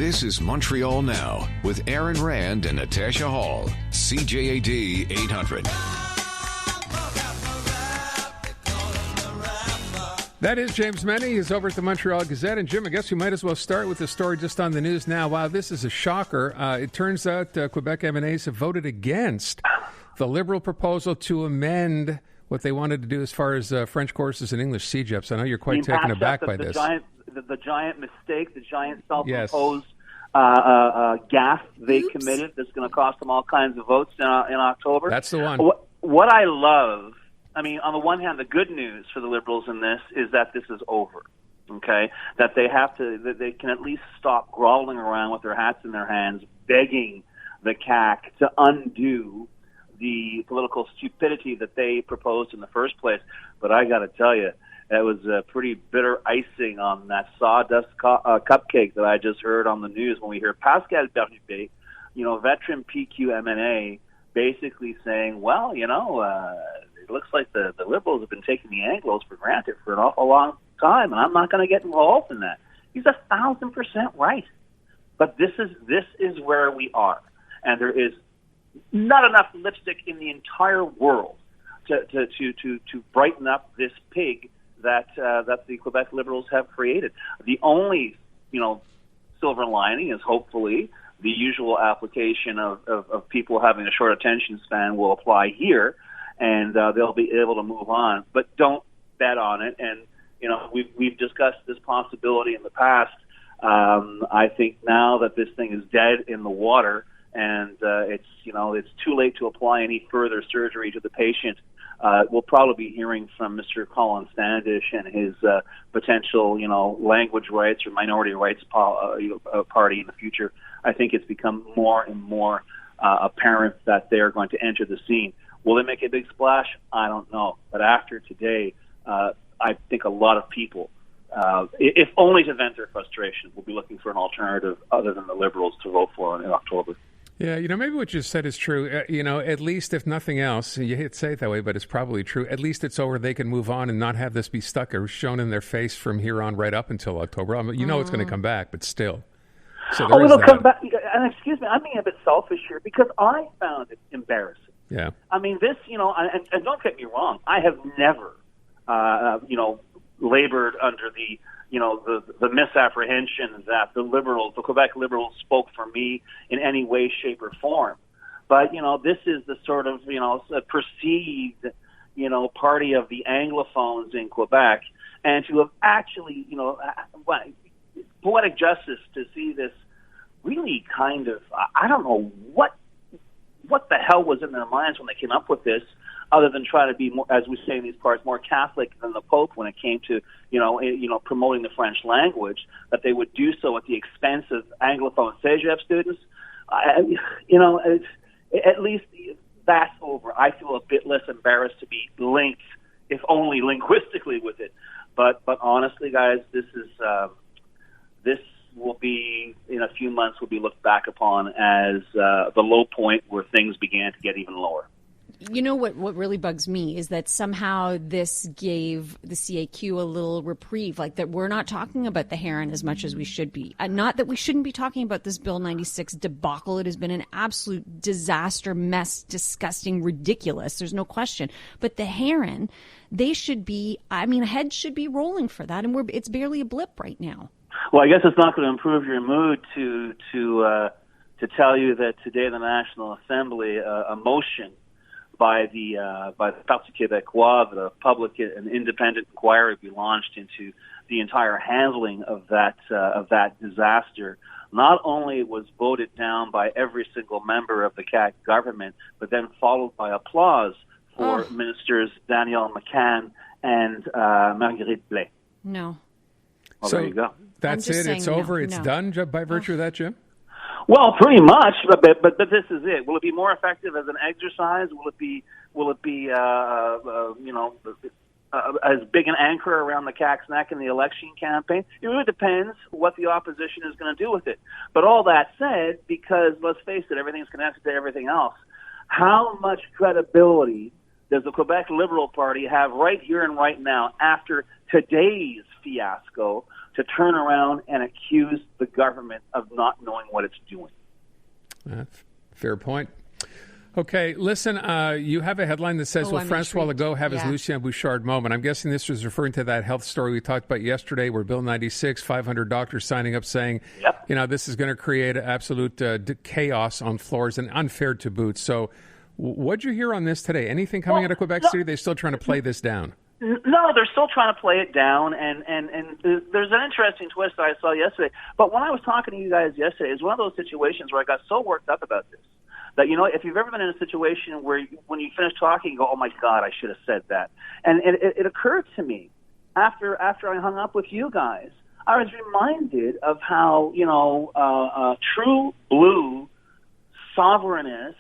This is Montreal Now with Aaron Rand and Natasha Hall. CJAD 800. That is James MENNIE. He's over at the Montreal Gazette. And Jim, I guess we might as well start with the story just on the news now. Wow, this is a shocker. It turns out Quebec MNAs have voted against the Liberal proposal to amend what they wanted to do as far as French courses and English CEGEPs. I know you're quite taken aback by this. The giant mistake, the giant self-imposed gaffe they committed that's going to cost them all kinds of votes in October. That's the one. What I love, I mean, on the one hand, the good news for the Liberals in this is that this is over, okay? That they can at least stop groveling around with their hats in their hands, begging the CAQ to undo the political stupidity that they proposed in the first place. But I got to tell you, that was a pretty bitter icing on that sawdust cupcake that I just heard on the news when we hear Pascal Bérubé, veteran PQ MNA, basically saying, well, it looks like the Liberals have been taking the Anglos for granted for an awful long time, and I'm not going to get involved in that. He's 1,000% right. But this is where we are, and there is not enough lipstick in the entire world to brighten up this pig that the Quebec Liberals have created. The only, silver lining is hopefully the usual application of people having a short attention span will apply here, and they'll be able to move on. But don't bet on it. And we've discussed this possibility in the past. I think now that this thing is dead in the water, and it's too late to apply any further surgery to the patient. We'll probably be hearing from Mr. Colin Standish and his potential, language rights or minority rights party in the future. I think it's become more and more apparent that they are going to enter the scene. Will they make a big splash? I don't know. But after today, I think a lot of people, if only to vent their frustration, will be looking for an alternative other than the Liberals to vote for in October. Yeah, maybe what you said is true. At least if nothing else, you hate to say it that way, but it's probably true. At least it's over. They can move on and not have this be stuck or shown in their face from here on right up until October. It's going to come back, but still. So it'll come back. And excuse me, I'm being a bit selfish here because I found it embarrassing. Yeah. I mean, this, and don't get me wrong, I have never, labored under the misapprehension that the Quebec Liberals spoke for me in any way, shape, or form. But, this is the sort of, perceived, party of the Anglophones in Quebec. And to have actually, poetic justice to see this really kind of, I don't know what the hell was in their minds when they came up with this, other than trying to be more, as we say in these parts, more Catholic than the Pope when it came to, promoting the French language, that they would do so at the expense of Anglophone CEGEP students. At least that's over. I feel a bit less embarrassed to be linked, if only linguistically, with it. But honestly, guys, this will be, in a few months, will be looked back upon as the low point where things began to get even lower. What really bugs me is that somehow this gave the CAQ a little reprieve, like that we're not talking about the Heron as much as we should be. Not that we shouldn't be talking about this Bill 96 debacle. It has been an absolute disaster, mess, disgusting, ridiculous. There's no question. But the Heron, they should be, heads should be rolling for that, and it's barely a blip right now. Well, I guess it's not going to improve your mood to tell you that today the National Assembly, a motion by the Parti Québécois, the public and independent inquiry be launched into the entire handling of that disaster. Not only was voted down by every single member of the CAQ government, but then followed by applause for Ministers Danielle McCann and Marguerite Blais. No. Well, there you go. That's it. It's over. It's done by virtue of that, Jim? Well, pretty much, but this is it. Will it be more effective as an exercise? Will it be as big an anchor around the CAQ's neck in the election campaign? It really depends what the opposition is going to do with it. But all that said, because let's face it, everything's connected to everything else. How much credibility does the Quebec Liberal Party have right here and right now after today's fiasco to turn around and accuse the government of not knowing what it's doing. Fair point. Okay, listen, you have a headline that says, will François Legault have his Lucien Bouchard moment? I'm guessing this was referring to that health story we talked about yesterday where Bill 96, 500 doctors signing up saying, this is going to create absolute chaos on floors and unfair to boot. So what'd you hear on this today? Anything coming out of Quebec City? They're still trying to play this down. No, they're still trying to play it down, and there's an interesting twist that I saw yesterday. But when I was talking to you guys yesterday, it's one of those situations where I got so worked up about this that, if you've ever been in a situation where when you finish talking, you go, oh, my God, I should have said that. And it occurred to me after I hung up with you guys, I was reminded of how, true blue sovereignist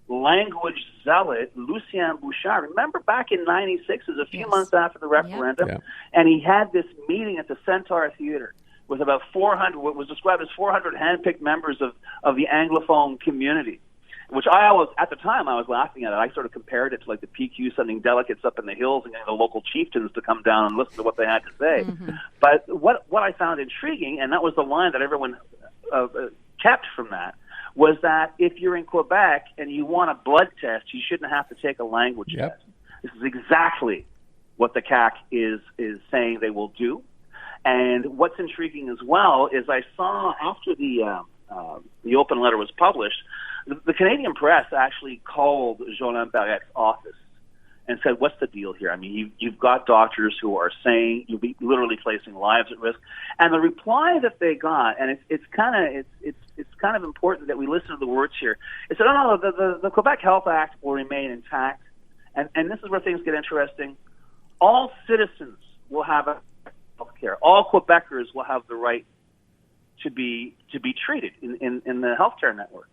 language zealot Lucien Bouchard. Remember back in 96, it was a few months after the referendum, and he had this meeting at the Centaur Theater with about 400, what was described as 400 handpicked members of the Anglophone community, which at the time, I was laughing at it. I sort of compared it to like the PQ sending delegates up in the hills and getting the local chieftains to come down and listen to what they had to say. Mm-hmm. But what I found intriguing, and that was the line that everyone kept from that, was that if you're in Quebec and you want a blood test, you shouldn't have to take a language test. This is exactly what the CAQ is saying they will do. And what's intriguing as well is I saw after the open letter was published, the Canadian press actually called Jean Barret's office and said, what's the deal here? I mean, you've got doctors who are saying you'll be literally placing lives at risk. And the reply that they got, and it's kind of important that we listen to the words here. It said, the Quebec Health Act will remain intact. And this is where things get interesting. All citizens will have health care. All Quebecers will have the right to be treated in the healthcare network.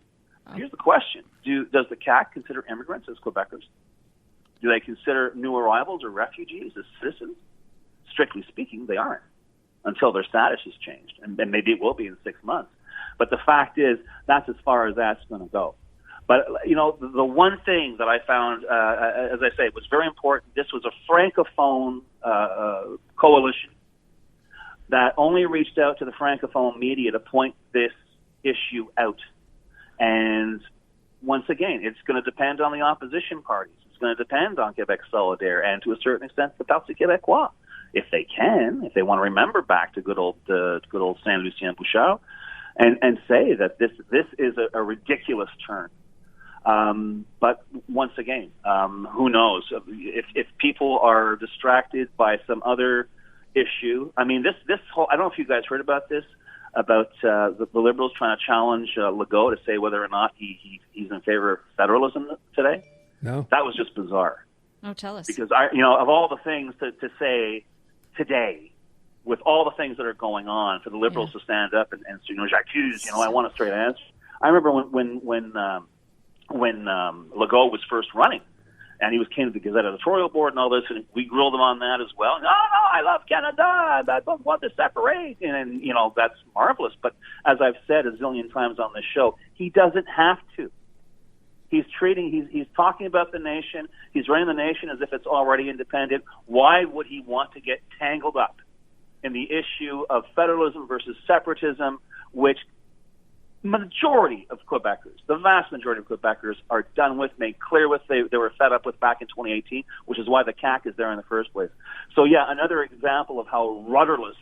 Here's the question. Does the CAQ consider immigrants as Quebecers? Do they consider new arrivals or refugees as citizens? Strictly speaking, they aren't until their status is changed, and maybe it will be in 6 months. But the fact is, that's as far as that's going to go. But, the one thing that I found, as I say, was very important, this was a Francophone coalition that only reached out to the Francophone media to point this issue out. And once again, it's going to depend on the opposition parties. It's going to depend on Quebec Solidaire and, to a certain extent, the Parti Québécois, if they want to remember back to good old Saint Lucien Bouchard, and say that this is a ridiculous turn. But once again, who knows if people are distracted by some other issue. I mean, this whole, I don't know if you guys heard about this, about the Liberals trying to challenge Legault to say whether or not he's in favor of federalism today. No. That was just bizarre. Oh, tell us. Because of all the things to say today, with all the things that are going on, for the Liberals to stand up and j'accuse, I want a straight answer. I remember when Legault was first running, and he came to the Gazette editorial board and all this, and we grilled him on that as well. No, I love Canada. I don't want to separate. And that's marvelous. But as I've said a zillion times on this show, he doesn't have to. He's talking about the nation. He's running the nation as if it's already independent. Why would he want to get tangled up in the issue of federalism versus separatism, which majority of Quebecers, the vast majority of Quebecers, are done with, made clear with, they were fed up with back in 2018, which is why the CAQ is there in the first place. So, another example of how rudderless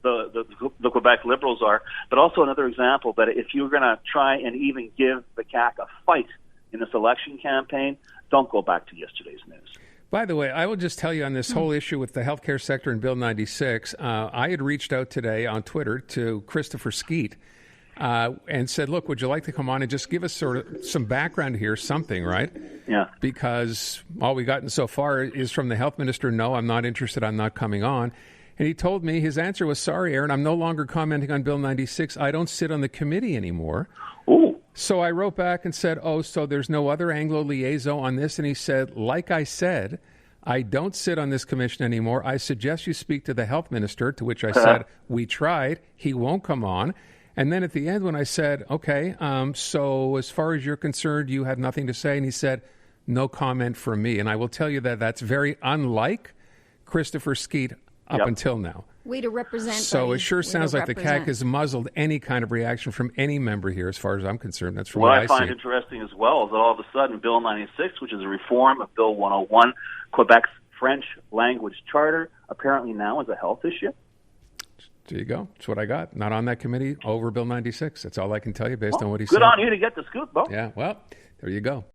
the Quebec Liberals are, but also another example that if you're going to try and even give the CAQ a fight in this election campaign, don't go back to yesterday's news. By the way, I will just tell you on this whole issue with the healthcare sector and Bill 96, I had reached out today on Twitter to Christopher Skeet, and said, look, would you like to come on and just give us sort of some background here, something, right? Yeah. Because all we've gotten so far is from the health minister, no, I'm not interested, I'm not coming on. And he told me his answer was, sorry, Aaron, I'm no longer commenting on Bill 96. I don't sit on the committee anymore. Ooh. So I wrote back and said, so there's no other Anglo liaison on this? And he said, like I said, I don't sit on this commission anymore. I suggest you speak to the health minister, to which I said, we tried. He won't come on. And then at the end when I said, okay, so as far as you're concerned, you have nothing to say. And he said, no comment from me. And I will tell you that that's very unlike Christopher Skeet up until now. Way to represent. So buddy. it sure Way sounds to like the represent. CAQ has muzzled any kind of reaction from any member here, as far as I'm concerned. That's from What what I find see. interesting as well is that all of a sudden Bill 96, which is a reform of Bill 101, Quebec's French language charter, apparently now is a health issue. There you go. That's what I got. Not on that committee over Bill 96. That's all I can tell you based on what he said. Good on you to get the scoop, Bo. Yeah, well, there you go.